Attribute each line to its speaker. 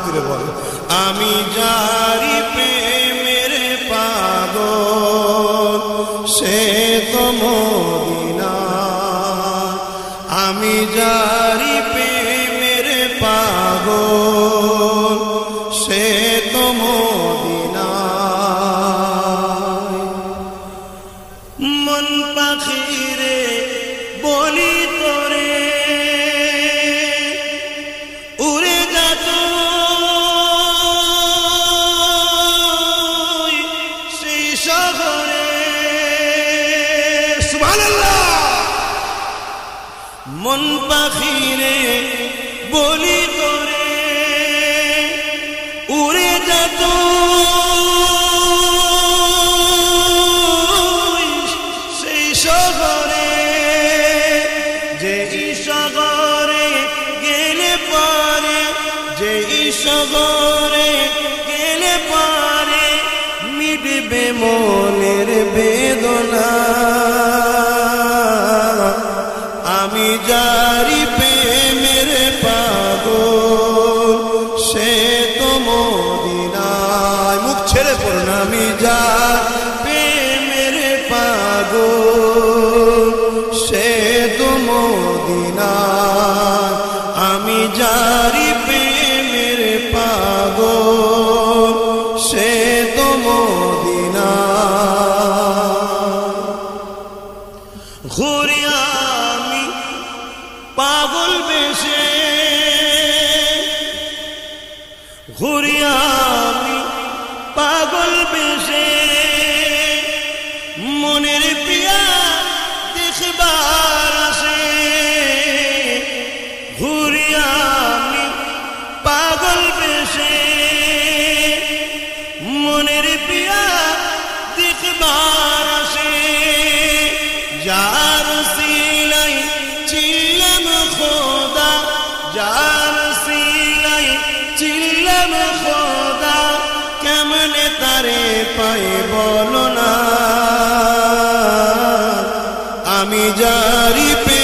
Speaker 1: তুলে বলে আমি যারি প্রেমের পাগল সে তো মদিনা আমি যারি প্রেমের পাগল সে তো মদিনা মন পাখিরে বলি তোরে উড়ে যা তুই সেই শহরে সুবহানাল্লাহ মন পাখিরে বলি তোরে উড়ে যা তুই সেই শহরে যে শহরে গেলে পারে যে শহরে গেলে পারে মিটবে মনের বেদনা আমি যারি প্রেমের পাগল সে তো মদিনায় মুখ ছেড়ে পড়ুন আমি যার প্রেমের পাগল সে তো মদিনায় আমি যারি প্রেমের পাগল সে তো মদিনায় ঘুরি আমি পাগল বেশে ঘুরি আমি পাগল বেশে মনের পিয়া দেখবার আসে ঘুরি আমি পাগল বেশে মনের পিয়া দেখবার আসে যার সিলাই চিল্লাম খোদা যার সিলাই চিল্লাম খোদা কেমনে তারে পাই বল